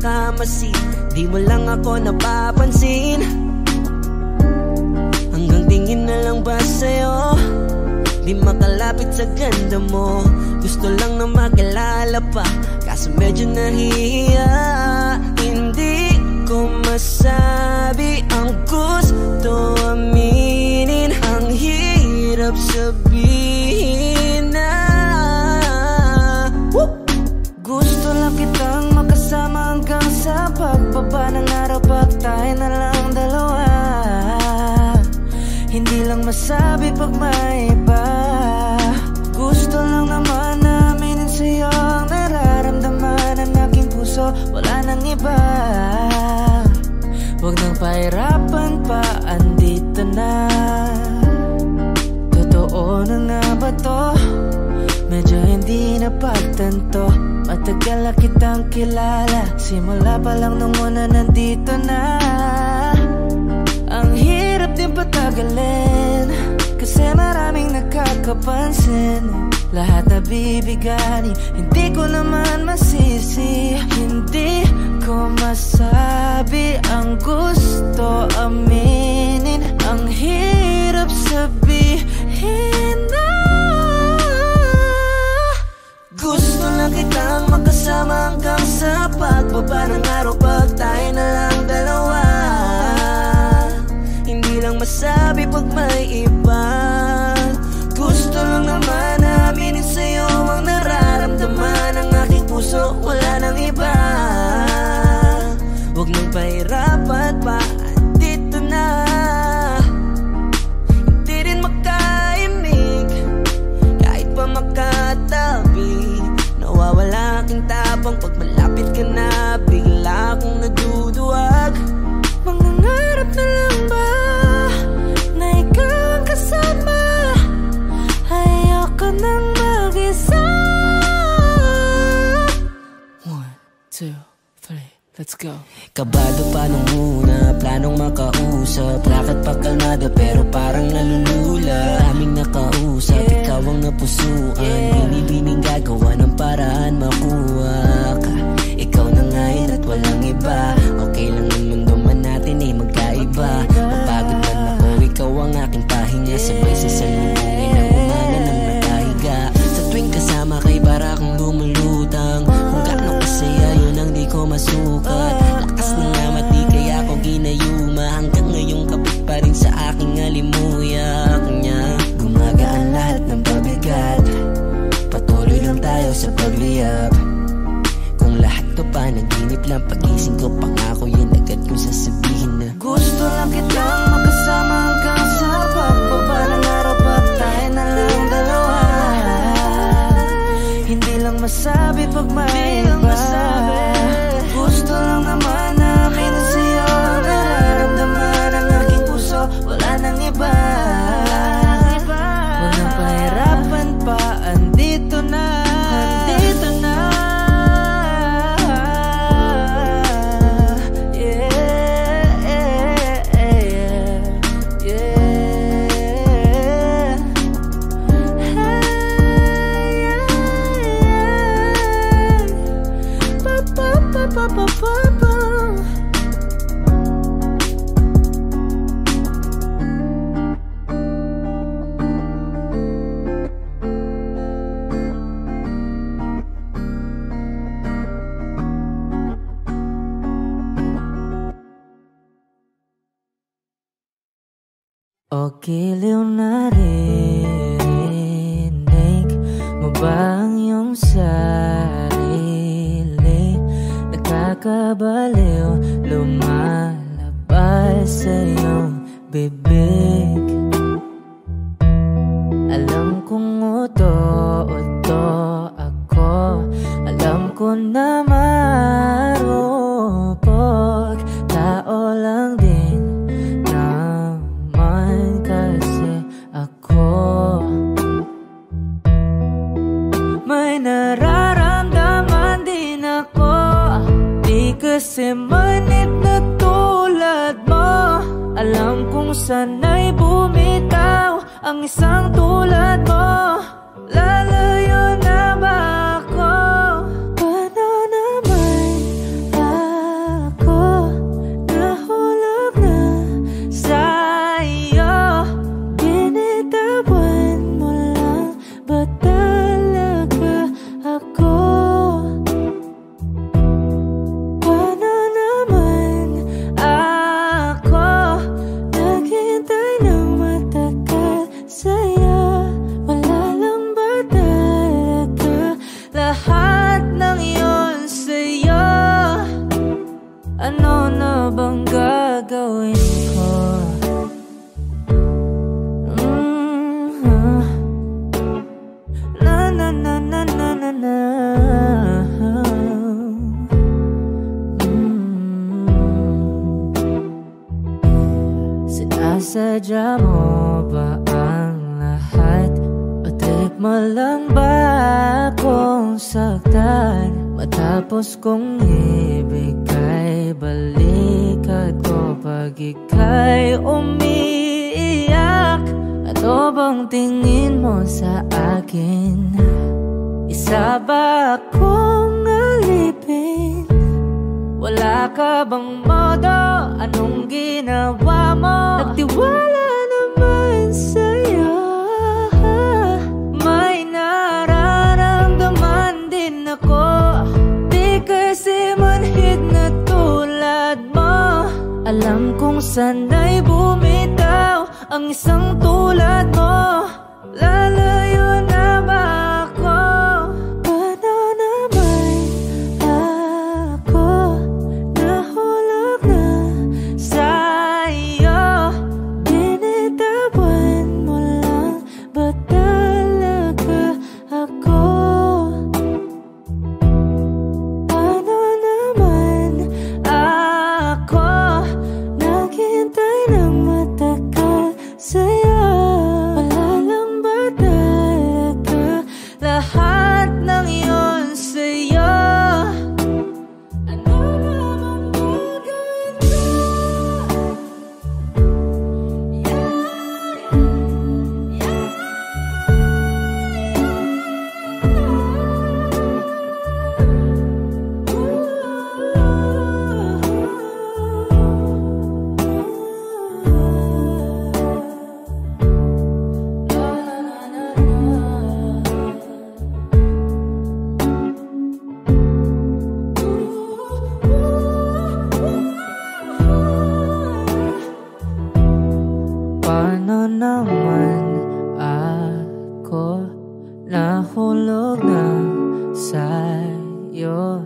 nakakamasid. Di mo lang ako napapansin. Hanggang tingin na lang ba sa'yo, di makalapit sa ganda mo. Gusto lang na makilala pa, kaso medyo nahihiya. Hindi ko masabi ang gusto aminin. Ang hirap sabihin na gusto lang kitang makasama hanggang sa pagbaba ng araw. Pag tayo na lang dalawa, hindi lang masabi pag may iba. Gusto lang naman na aminin sa'yo ang nararamdaman ng aking puso. Wala nang iba. Huwag nang pahirapan pa, andito na. Totoo na nga ba to? Medyo hindi na pagtanto. Matagal na kitang kilala, simula pa lang nung una nandito na. Ang hirap din patagalin, kasi maraming nakakapansin. Lahat na bibigani, hindi ko naman masisi. Hindi ko masabi ang gusto aminin. Ang hirap sabihin na gusto lang kitang makasama hanggang sa pagbaba ng araw. Pag tayo na lang dalawa, hindi lang masabi pag may iba. Gusto lang naman aminin sa'yo ang nararamdaman ng aking puso. Wala nang iba. Huwag nang pahirapan pa, andito na. Hindi rin makaimig, kahit pa makatabi. Nawawala aking tapang pag malapit ka na. Bigla akong naduduwag. Mangangarap na lang ba na ikaw ang kasama? Ayoko nang mag-isa. 1, 2, 3, let's go. Kabado pa nung una, planong makausap. Lakad pa kalmado pero parang nalulula. Aming nakausap, ikaw ang napusuan. Binibining gagawa ng paraan makuha ka. Ikaw na ngayon at walang iba. Okay lang ang mundo man natin ay magkaiba. Mapagod man ako, ikaw ang aking pahinga. Sabay sa salubungin ang umaga ng nakahiga. Sa tuwing kasama kay para kang lumulutang. Kung gaano kasaya yun ang di ko masukat. Lakas ng amat di kaya ako ginayuma. Hanggang ngayong kapit pa rin sa aking alimuyak niya. Gumagaan lahat ng pabigat, patuloy lang tayo sa pagliyap. Kung lahat to panaginip lang, pagising ko pangako yun agad kong sasabihin na gusto lang kitang makasama hanggang sa pagbaba ng araw. Pag tayo na lang dalawa, hindi lang masabi pag may iba. Gusto lang naman namin sa'yo ang nararamdaman ng aking puso. Wala nang iba. Huwag nang pahirapan pa, andito na. Andito na. O giliw na rinig mo ba ang iyong sarili? Nakakabaliw, lumalabas sa iyong bibig. Alam kong uto-uto ako, alam ko na marupok. Tao lang din kasi ako may nararamdaman din ako. Di kasi manit na tulad mo. Alam kong sana'y bumitaw ang isang tulad mo. Lalayo na ba ako? Paano naman Sinadya mo ba ang lahat? O trip mo lang ba akong saktan? Matapos kong ibigay, balikat ko pag ika'y umiiyak. Ano bang tingin mo sa akin? Isa ba akong alipin? Wala ka bang modo? Anong ginawa mo? Nagtiwala naman sa'yo. May nararamdaman din ako. Di kasi manhid na tulad mo. Alam kong sana'y bumitaw ang isang tulad mo. Lalayo na ba ako? Paano naman ako nahulog na sa'yo? Binitawan mo lang ba talaga ako? Paano naman ako naghintay ng matagal sa'yo? Wala lang ba talaga lahat ng iyon sa'yo? Ano naman gagawin ko? Paano naman ako nahulog na sa'yo?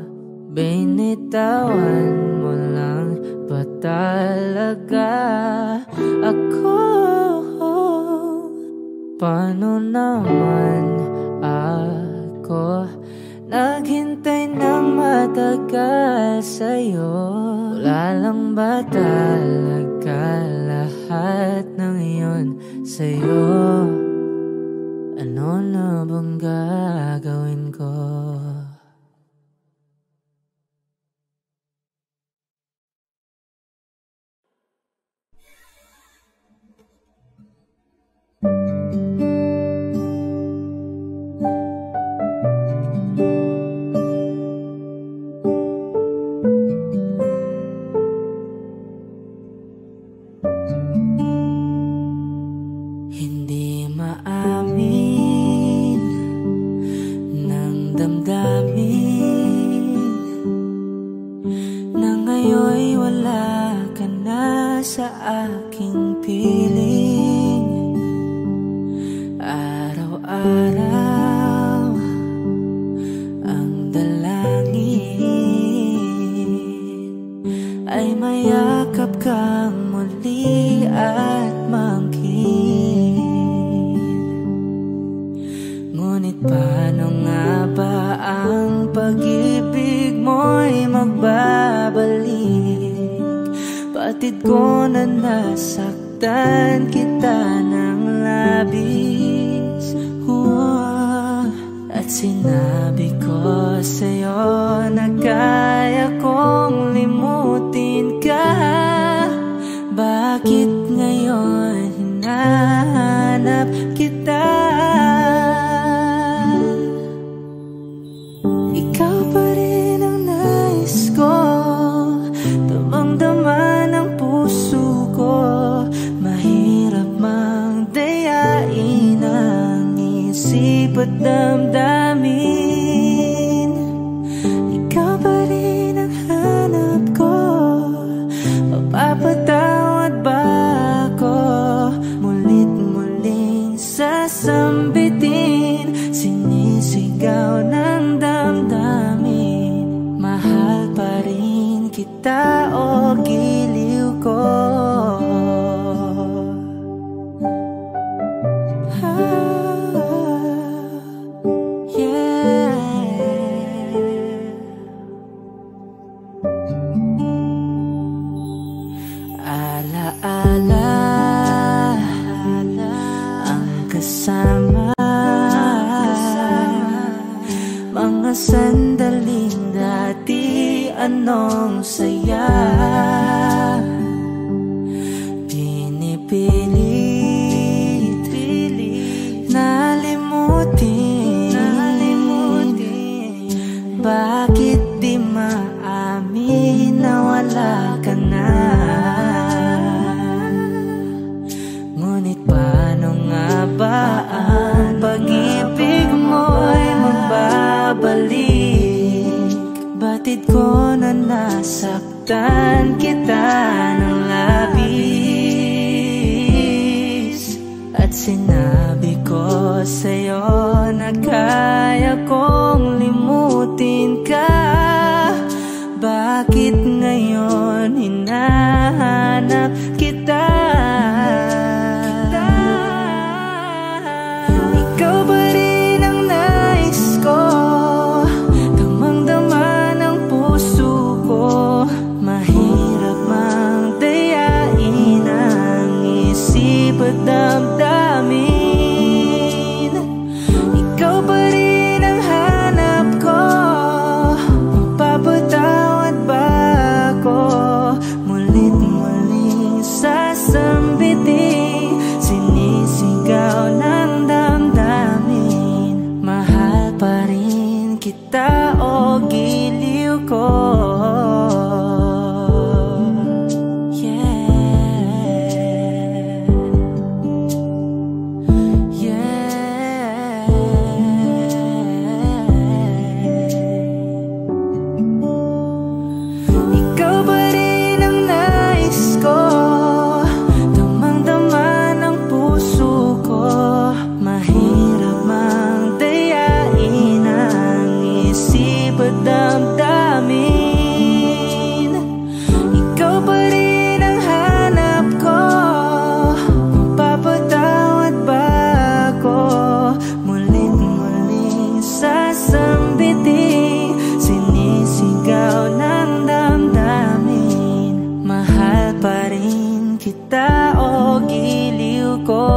Binitawan mo lang ba talaga ako? Paano naman ako naghintay ng matagal sa'yo? Wala lang ba talaga lahat ng iyon sa'yo? Ano na bang gagawin ko? Hindi maamin ng damdamin na ngayon'y wala ka na sa aking piling. Araw-araw ang dalangin ay mayakap kang muli at mangkin. Ngunit paano nga ba ang pag-ibig mo'y magbabalik? Batid ko na nasaktan kita ng labis. At sinabi ko sa'yo na kaya kong limutin ka. Bakit ngayon hinahanap kita? Ikaw pa rin ang nais ko, damang-dama ng puso ko. Mahirap mang dayain ang isip at damdamin. Ikaw pa rin ang hanap ko, mapapatawad ba ako? Mulit-muling sasambitin, sinisigaw ng damdamin. Mahal pa rin kita o giliw ko? Alaala sandaling dati anong saya. Pinipilit nalimutin. Bakit di maamin na wala ka na? Ngunit paano nga ba ang pag-ibig mo'y magbabalik? Batid ko na nasaktan kita ng labis, at sinabi ko sa'yo na kaya kong limutin ka. Bakit ngayon hinahanap kita? Ikaw ba rin ang nais ko? Damang-dama ng puso ko. Mahirap mang dayain ang isip at damdamin. Ikaw ba rin ang hanap ko? Mapapatawad ba ako? Mulit-muling sasambitin, sinisigaw ng damdamin. Mahal pa rin kita o giliw ko? Ikaw ba rin ang nais ko? Damang-dama ng puso ko. Mahirap mang dayain ang isip at damdamin. Ikaw ba rin ang hanap ko? Mapapatawad ba ako? Mulit-muling sasambitin, sinisigaw ng damdamin. Mahal pa rin kita o giliw ko?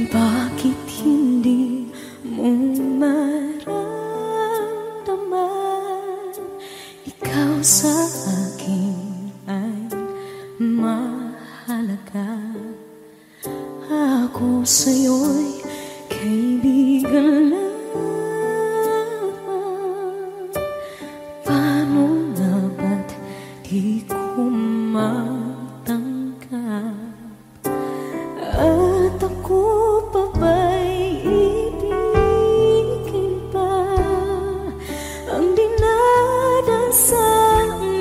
Bakit hindi mo maramdaman? Ikaw sa akin ay mahalaga. Ako sa'yo'y kaibigan lang. Paano nga ba't di ko matanggap? At ako pa ba'y ibigin pa? Ang dinadasal,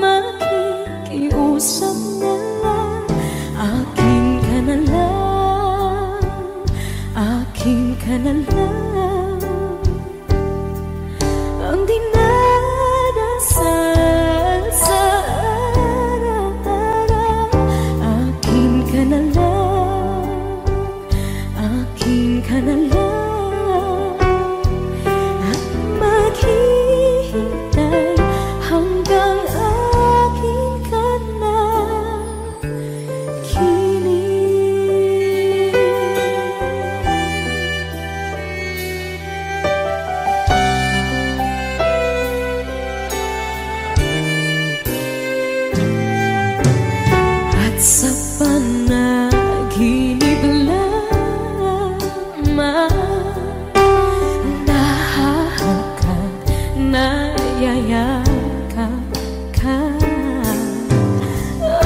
makikiusap na lang. Akin ka na lang, akin ka na lang. Ang dinadasal sa araw-araw. Akin ka na lang, akin ka na lang. At maghihintay hanggang akin ka na kilig. At sa panaginip lamang nahahagkan, nayayakap ka.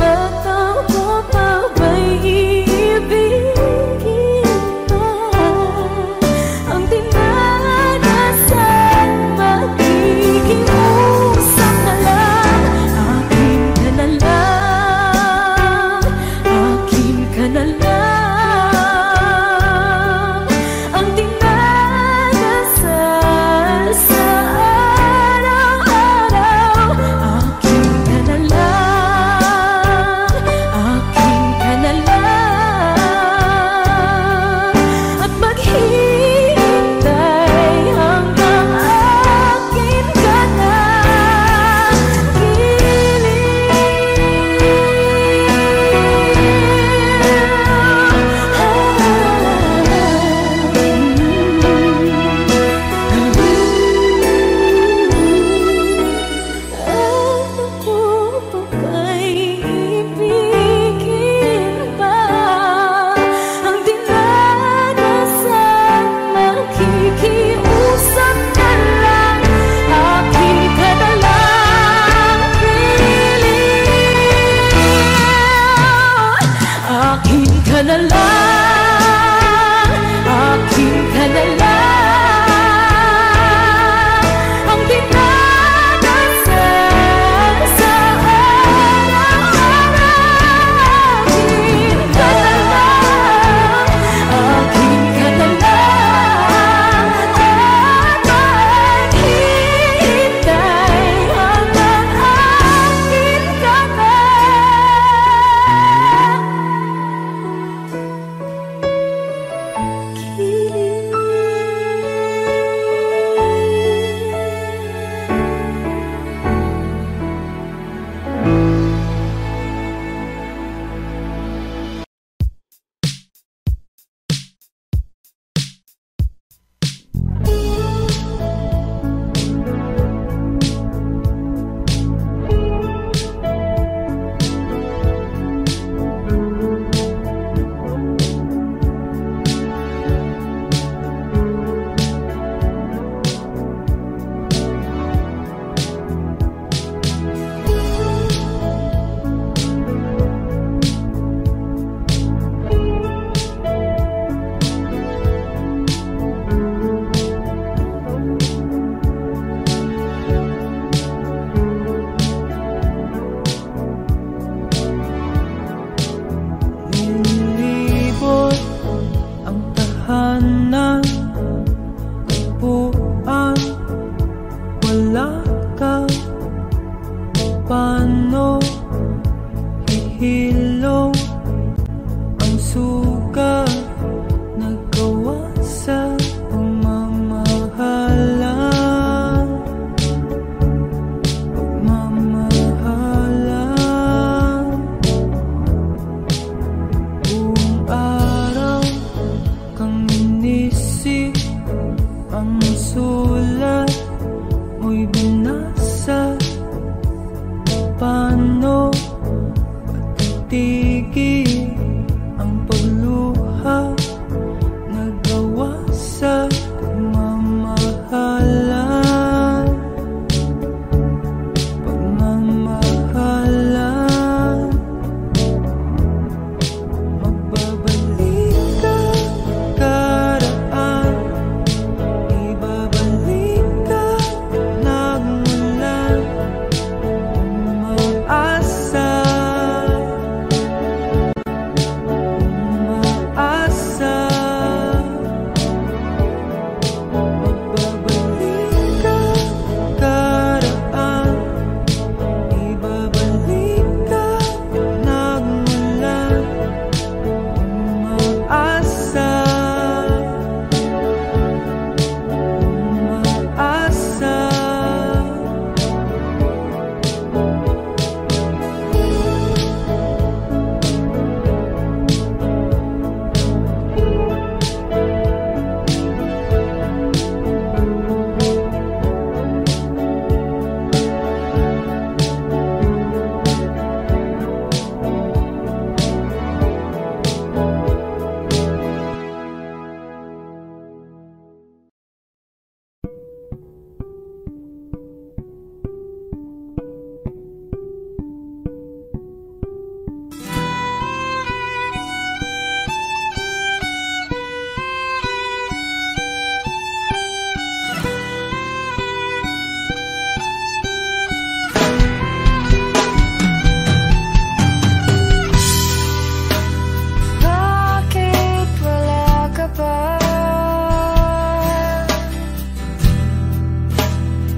At ako pa ba'y iibigin pa? Ang dinadasal, makikiusap na lang. Akin ka paano matitigil ang pagluha nagawa sa pagmamahalan, pagmamahalan. Magbabalik ka karaan, ibabalik ka nagmulan, umaasa, umaasa. Magbabalik ka karaan, ibabalik ka nagmulan, umaasa, umaasa. Bakit wala ka pa?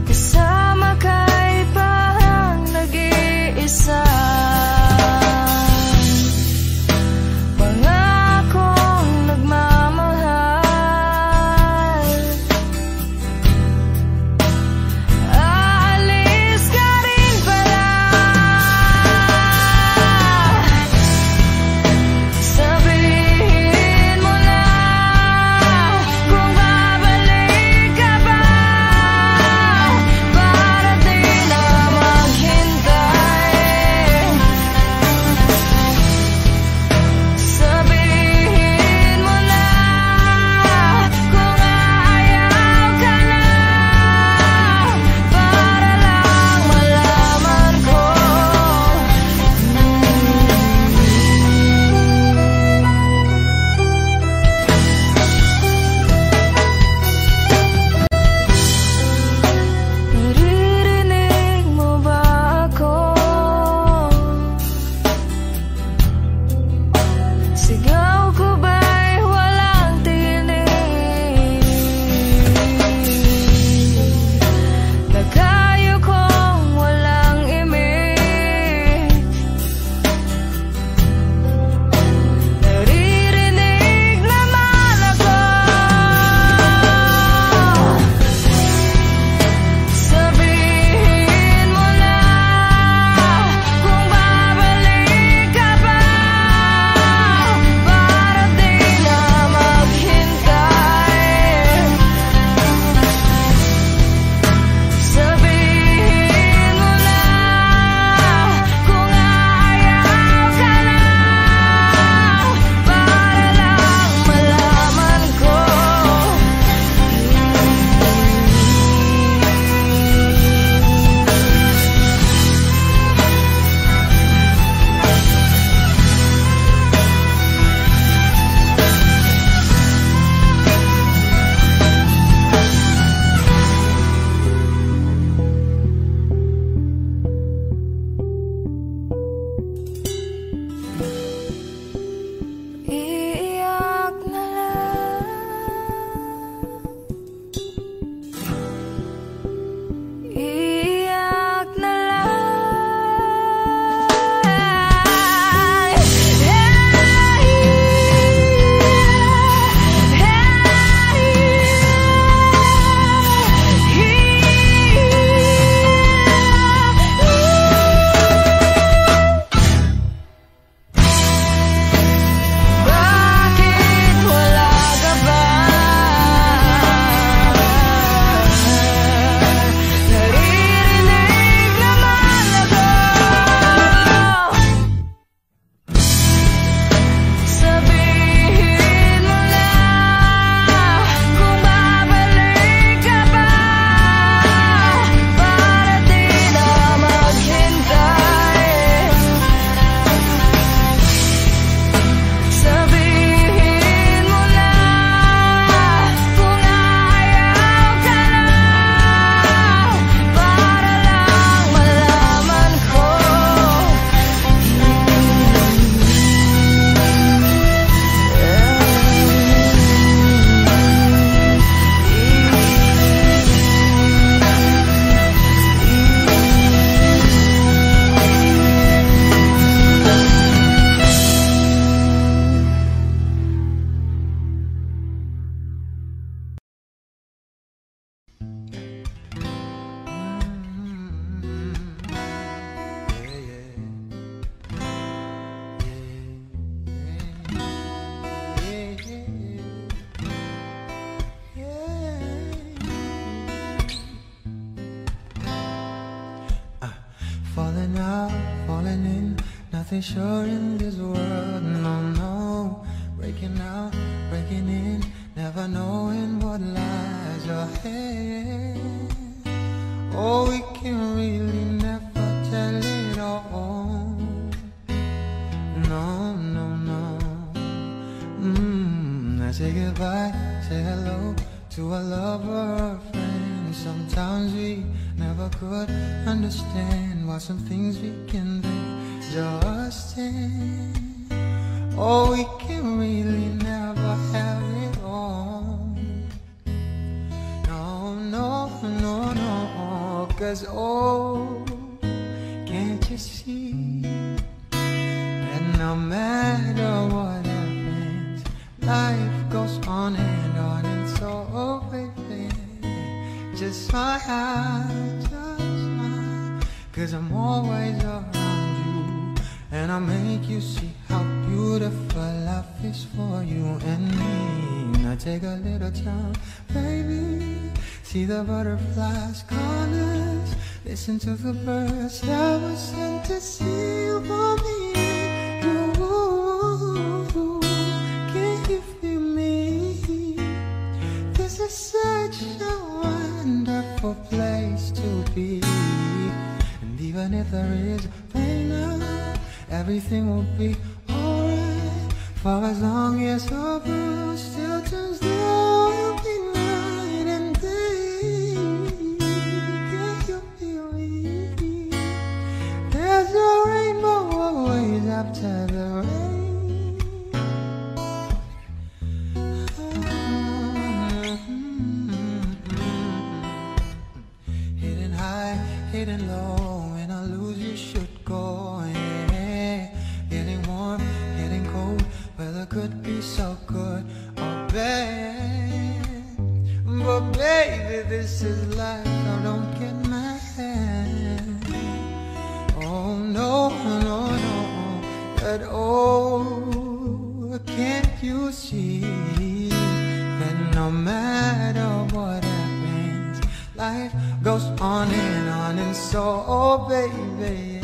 Kasama ka'y parang nag-iisa. Pangakong nagmamahal, aalis ka rin pala. Sabihin mo na kung babalik ka ba, para di na maghintay. nothing sure in this world, no, no. Breaking out, breaking in, never knowing what lies ahead. Oh, we can really never tell it all. No, no, no. I say goodbye, say hello to a lover or a friend. Sometimes we never could understand why some things we can do just end. Oh, we can really never have it all. No, no, no, no. 'Cause oh, can't you see that no matter what happens, life goes on, and so oh baby, just smile, just smile. 'Cause I'm always around you, and I make you see how beautiful life is for you and me. Now take a little time, baby. See the butterflies, colors. Listen to the birds that were sent to sing for me. You, can you feel me? This is such a wonderful place to be. And even if there is pain now, everything will be alright. For as long as the world still turns, there will be night and day. Can you feel me? There's a rainbow always after the rain. Hidden high, hidden low, when I lose you should go. Yeah. Getting warm, getting cold, weather could be so good or bad. But baby, this is life, so don't get mad. Oh no, no, no, but oh, can't you see that no matter what happens, life goes on, and so oh baby,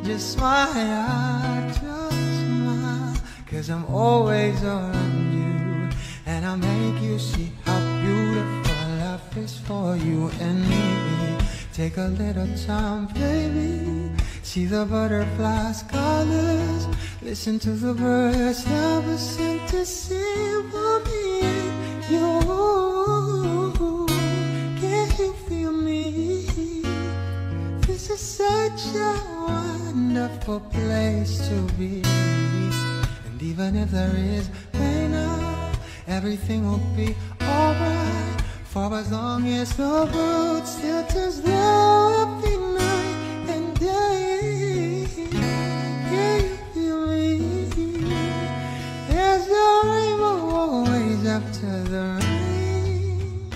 just smile, just smile. 'Cause I'm always around you, and I make you see how beautiful life is for you and me. Take a little time, baby. See the butterflies, colors. Listen to the birds that were sent to sing for me. You, can you feel me? This is such a wonderful place to be. And even if there is pain now, everything will be alright. For as long as the world still turns, there will be night and day. Can you feel me? There's a rainbow always after the rain.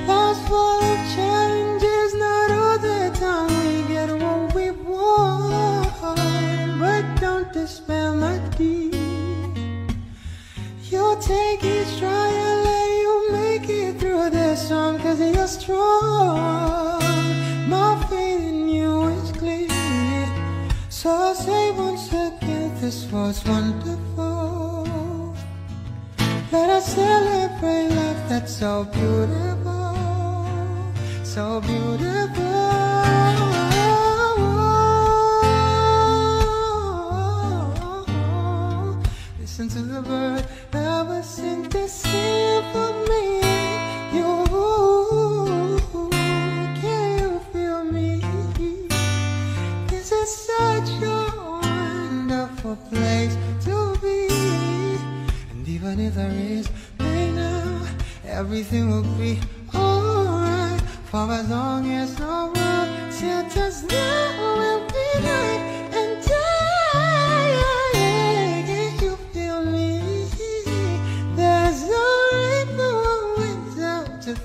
Life's full of challenges, not all the time we get what we want. But don't despair, my dear. You'll take each trial and you'll make it through this storm, 'cause you're strong. My faith in you is clear. So I'll say once again, this was wonderful. Let us celebrate life that's so beautiful, so beautiful. Listen to the bird that was sent to sing for me. You, can you feel me? This is such a wonderful place to be. And even if there is pain now, everything will be alright. For as long as the world still turns, there will be night and day.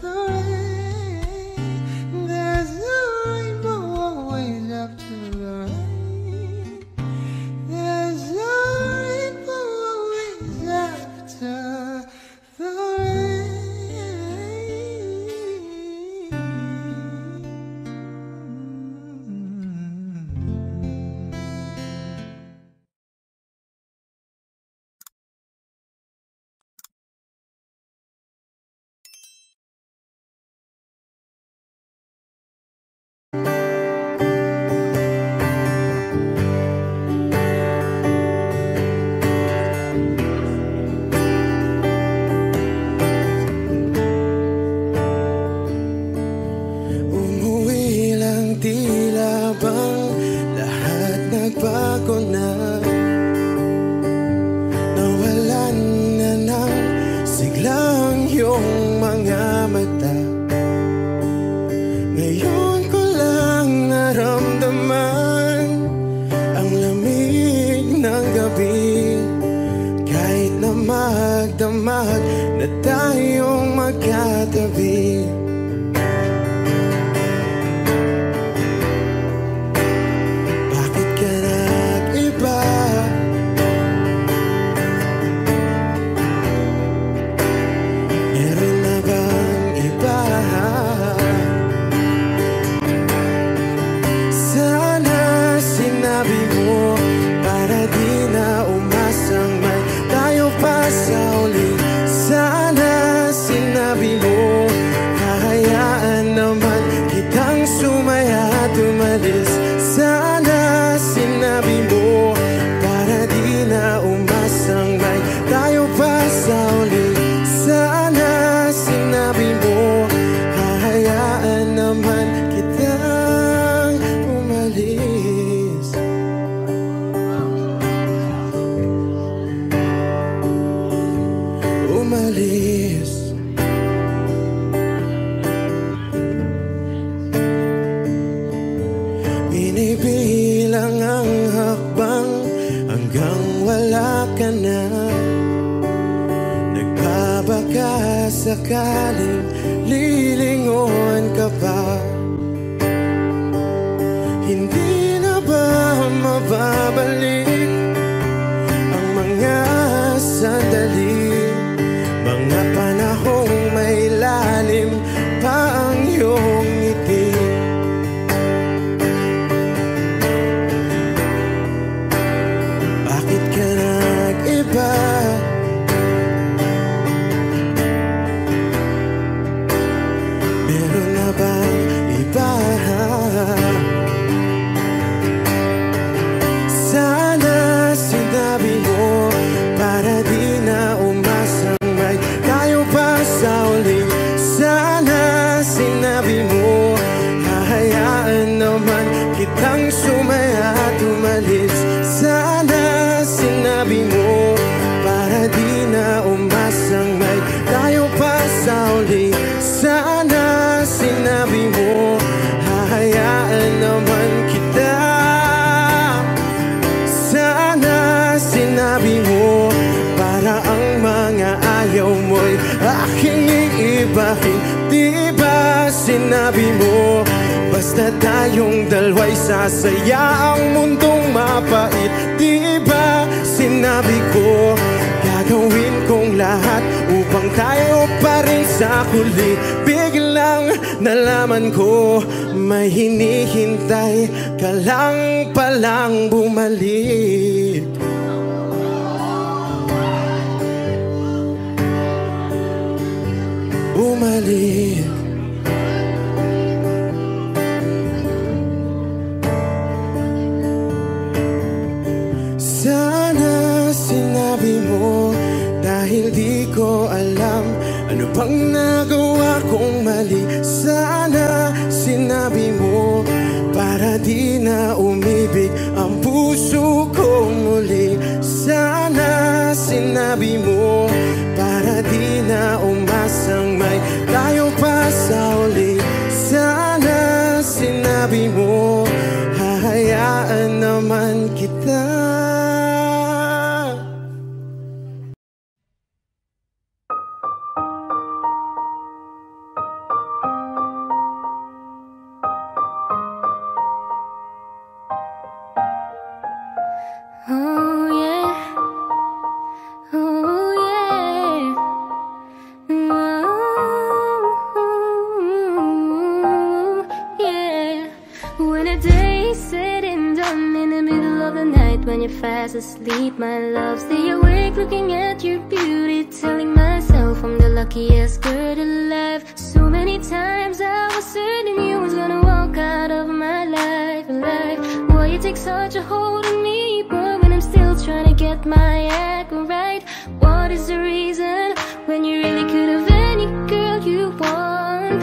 The rain. There's a rainbow always after the rain. There's a rainbow always after the rain. tabi. Bakit ka nag-iba? Meron na bang iba? Sana sinabi mo para di na umasang may tayo pa sa uli. Sana sinabi mo hahayaan naman kitang sumaya at umalis. Sana sinabi mo para di na umasang may tayo pa sa uli. Sana sinabi mo hahayaan naman kitang umalis. Umalis. Binibilang ang hakbang hanggang wala ka na. Nagbabaka sakaling lilingon ka pa. Hindi na ba mababalik ang mga sandali, mga panahong may lalim pa ang iyong ngiti? Bakit ka nag-iba? Meron na bang iba? Sana sinabi mo para di na umasang may tayo pa sa uli. Sana sinabi mo hahayaan naman kitang sumaya at umalis. Sana sinabi mo para di na umasang may tayo pa sa uli. Sana sinabi mo hahayaan naman kita. Sana sinabi mo para ang mga ayaw mo'y aking iibahin. Di ba sinabi mo basta tayong dalawa'y sasaya ang mundong mapait? Di ba sinabi ko gagawin kong lahat upang tayo pa rin sa huli? Biglang nalaman ko may hinihintay ka lang palang bumalik. Bumalik. Sana sinabi mo dahil di ko alam ano bang nagawa kong mali. Sana sinabi mo para di na umibig ang puso ko muli. Sana sinabi mo para di na umasang may tayo pa sa uli. Sana sinabi mo hahayaan naman kita. When you're fast asleep, my love, stay awake looking at your beauty, telling myself I'm the luckiest girl alive. So many times I was certain you was gonna walk out of my life. Why you take such a hold on me, boy, when I'm still trying to get my act right? What is the reason when you really could have any girl you want?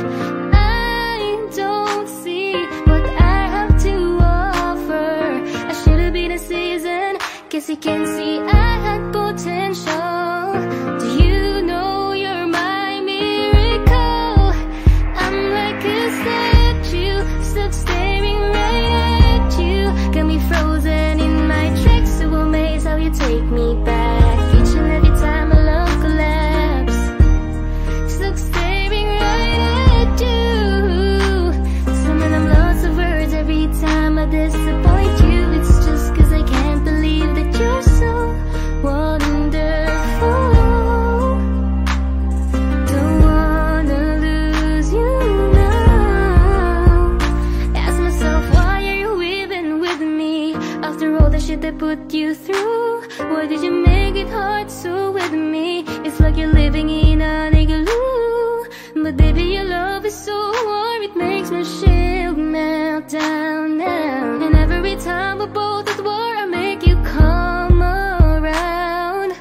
I don't see what I have to offer. I should have been a season. Guess you can see I had potential. Do you know you're my miracle? I'm like a statue, stuck staring right at you. Got me frozen in my tracks, so amazed how you take me back. Each and every time I love collapse, stuck staring right After all the shit I put you through, why did you make it hard so with me? It's like you're living in an igloo. But baby, your love is so warm, it makes my shield melt down now. And every time we're both at war, I make you come around.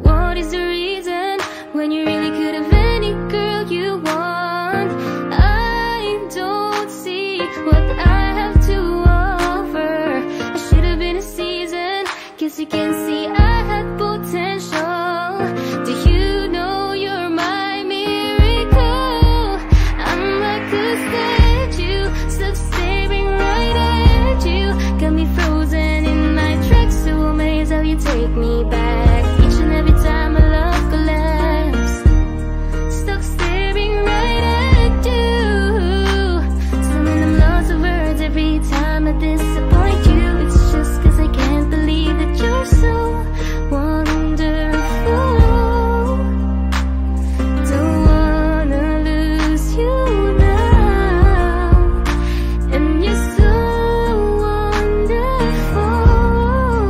What is the reason when you really could have any girl you want? I don't see what I have to offer. I should have been a season, guess you can see I had potential. Do you know you're my miracle? I'm like a statue, stuck staring right at you. Got me frozen in my tracks, so amazed how you take me back. Each and every time my love collapse, stuck staring right at you. Summon them lots of words every time I disappoint you. It's just cause I can't believe that you're so wonderful. Don't wanna lose you now. And you're so wonderful,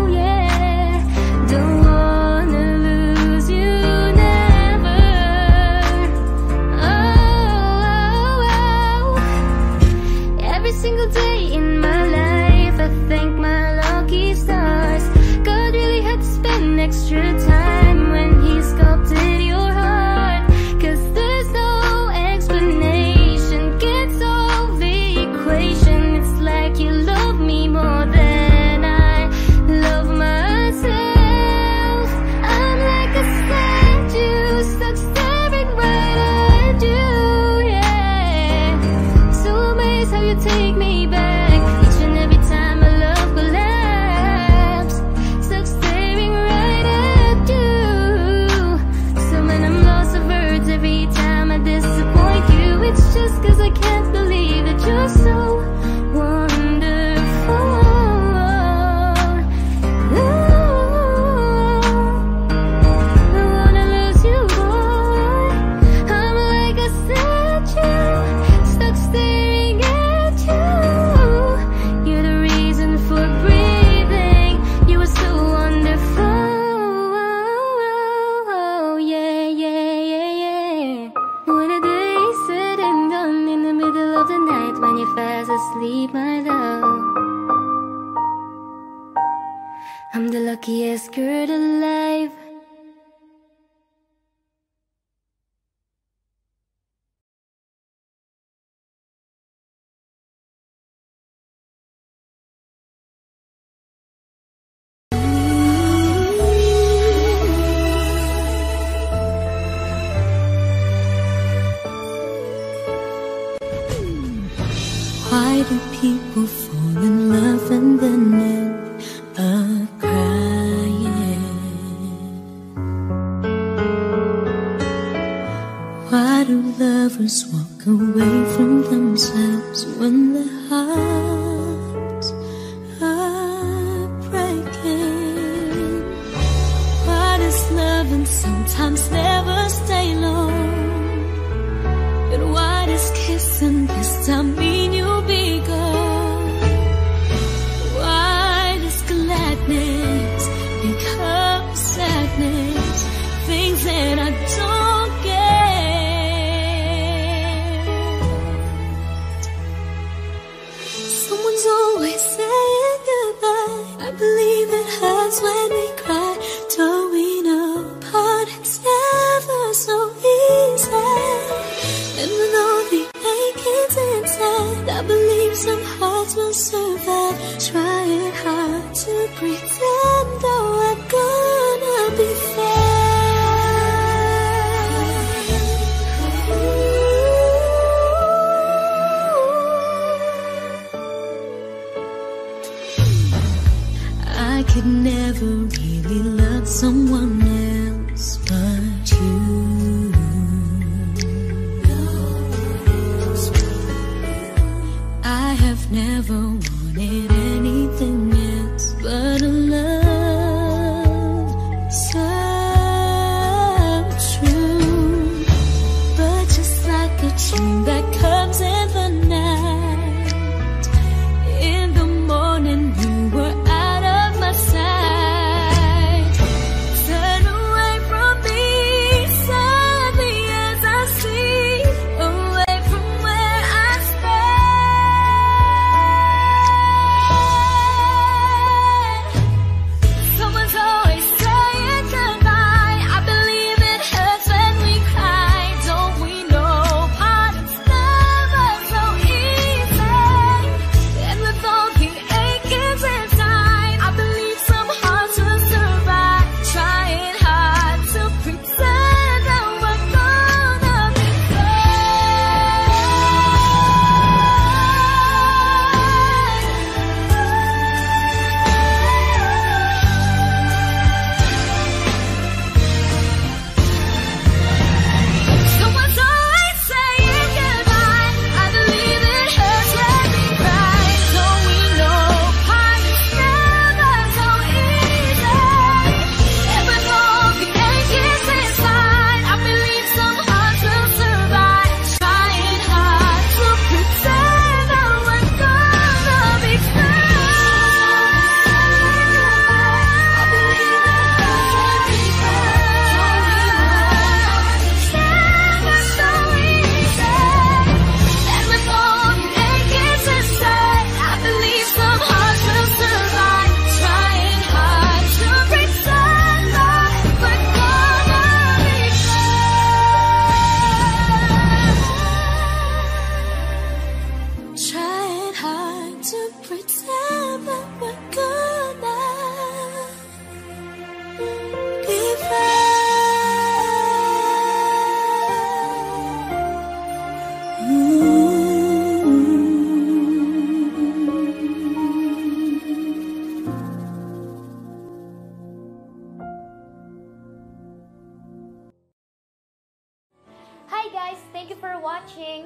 yeah. Don't wanna lose you never. Oh. Every single day in my life, I thank my lucky stars. God really had to spend extra time when he sculpted your heart. Cause there's no explanation, can't solve the equation. It's like you love me more than I love myself. I'm like a statue, stuck staring right at you, yeah. So amazed how you take me back. Each and every time my love collapse, stuck staring right at you. So man, I'm lost of words every time I disappoint you. It's just cause I can't believe that you're so wonderful. I wanna lose you, boy. I'm like a statue, stuck staring at you. You're the reason for breathing. You were so wonderful. Yeah. When the day is said and done, in the middle of the night when you're fast asleep, my love, I'm the luckiest girl alive. Why do people fall in love and then end up crying? Why do lovers walk away from themselves when their hearts are breaking? Why does loving sometimes never stay long? And why does kissing this time mean you'll be gone? Why does gladness become sadness? Things that I don't get. Someone's always saying goodbye. I believe it hurts when we cry. Towing apart, it's never so easy. And with all the aching's inside, I believe some hearts will survive. Trying hard to pretend, though I'm gonna be fine. I could never really love someone else but you. I have never wanted anything else but a love so true. But just like a dream that comes in the night, in the morning you were out watching.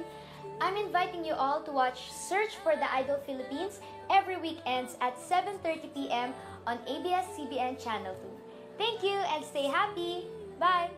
I'm inviting you all to watch Search for the Idol Philippines every weekends at 7:30 p.m. on ABS-CBN Channel 2. Thank you and stay happy. Bye!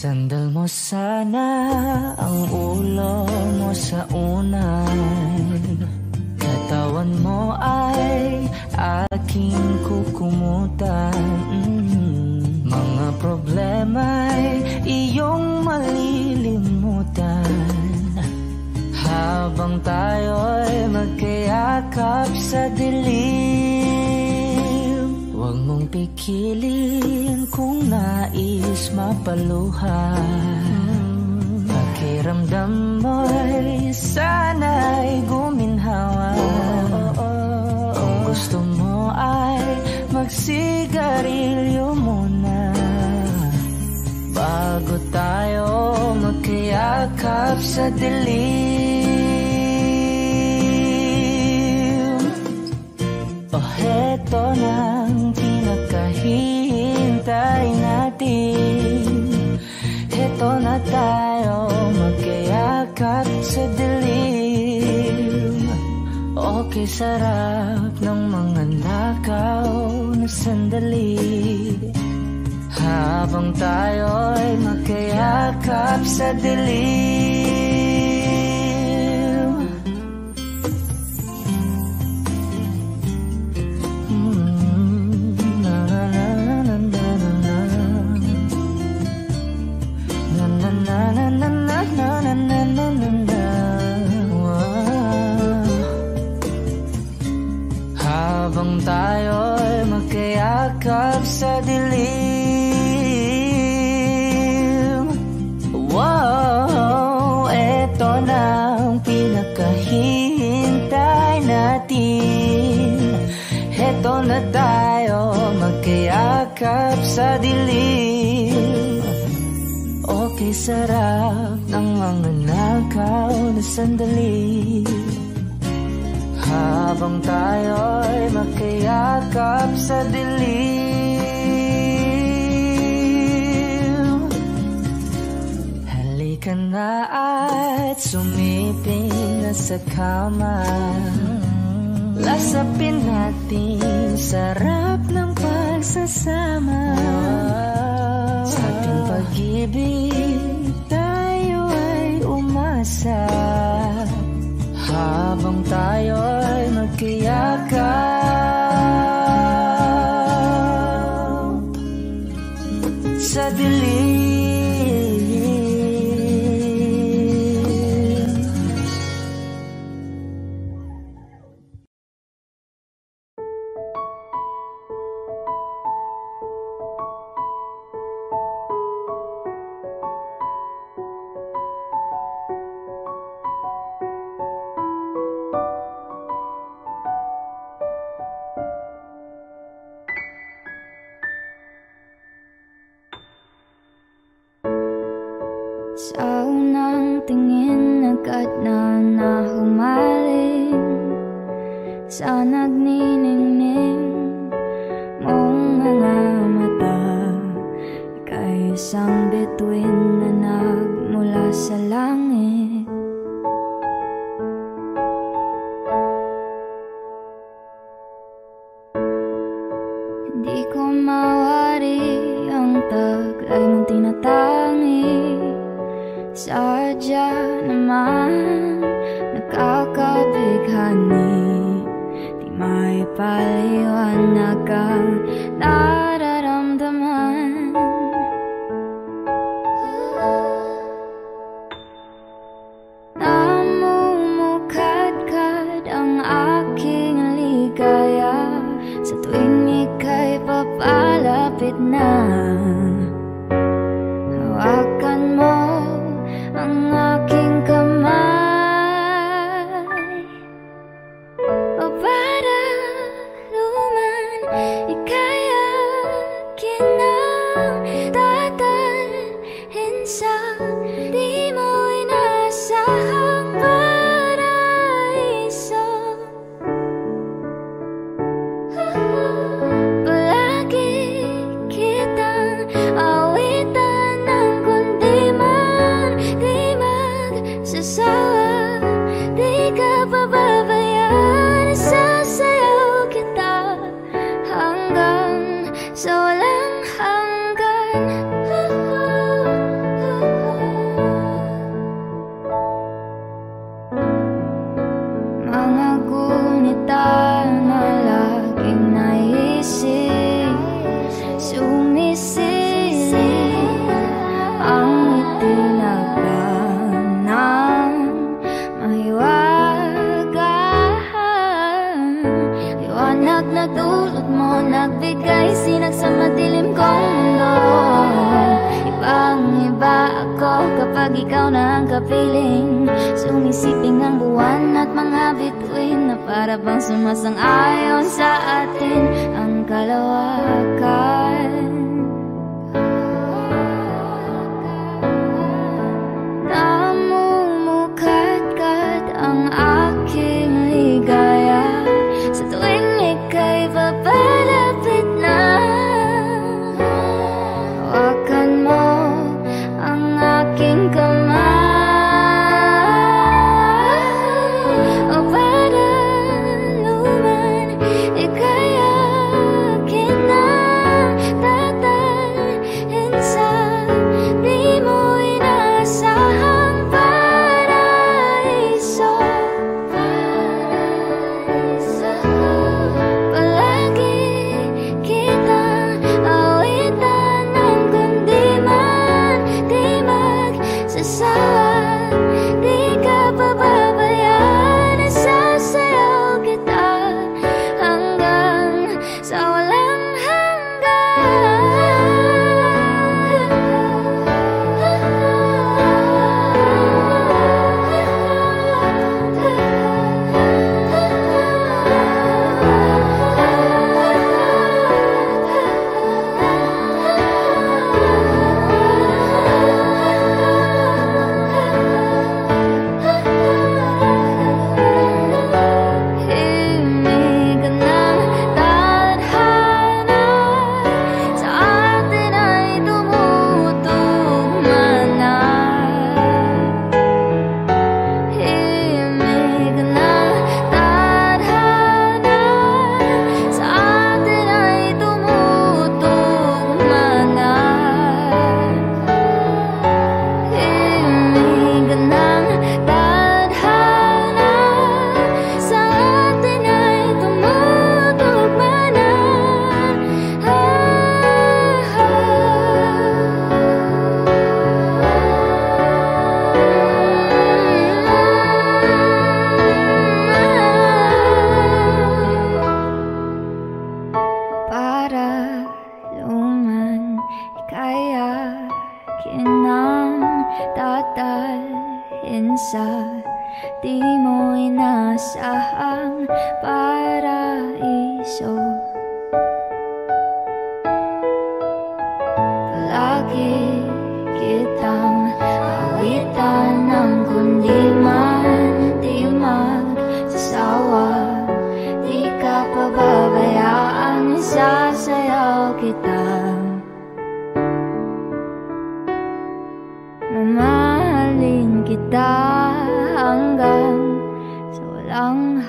Sandal mo sana ang ulo mo sa unay, katawan mo ay aking kukumutan. Mga problema'y iyong malilimutan habang tayo'y magkayakap sa dilim. Huwag mong pikilin kung nais mapaluhan. Pakiramdam mo'y sana'y guminhawa. Kung gusto mo ay magsigarilyo muna bago tayo magkayakap sa dilim. O heto nang pinakahihintay natin. Heto na tayo magkayakap sa dilim. Okay, sarap ng mga nakaw na sandali habang tayo'y magkayakap sa dilim. Habang tayo'y magkayakap sa dilim. Wow, eto na ang pinakahihintay natin. Eto na tayo magkayakap sa dilim. Okay, sarap ng mga nakaw na sandali habang tayo'y magkayakap sa dilim. Halika na at sumiping na sa kama. Lasapin natin sarap ng pagsasama. Sa ating pag-ibig tayo ay umasa habang tayo'y magkayakap sa dilim. Sa unang tingin agad na nahumaling sa nagniningning mong mga mata. Ika'y isang bituin na nagmula sa langit. Hindi ko mawari ang taglay mong tinatangi. Sadya naman nakakabighani, di may paliwanag ang nararamdaman. Namumukadkad ang aking ligaya sa tuwing ika'y papalapit na. Hawakan mo ang aking kamay, o para luman ika'y akin ang tatalhakan. pinagdulot mo, nagbigay sinag sa madilim kong mundo. Ibang-iba ako kapag ikaw na ang kapiling. Sumisiping ang buwan at mga bituin na para bang sumasang-ayon sa atin ang kalawakan. Namumukat-kat ang aking ligaya sa tuwing ika'y papalapit na. Hawakan mo ang aking kamay, o para luman ika'y akin na tatalhin sa di mo inasahang paraiso. Palagi kitang awitan ng kundi man di magsasawa. Di ka pababayaan, isasayaw kita hanggang sa walang himig ng tadhana sa atin ay tumutugma na. Himig ng tadhana sa atin ay tumutugma na. Himig ng tadhana sa atin ay tumutugma na. Para luman ika'y akin ang tatalhin sa di mo inasahang paraiso. Palagi kitang awitan ng kundi man di magsasawa. Di ka pababayaan, isasayaw kita. Mamahalin kita hanggang sa walang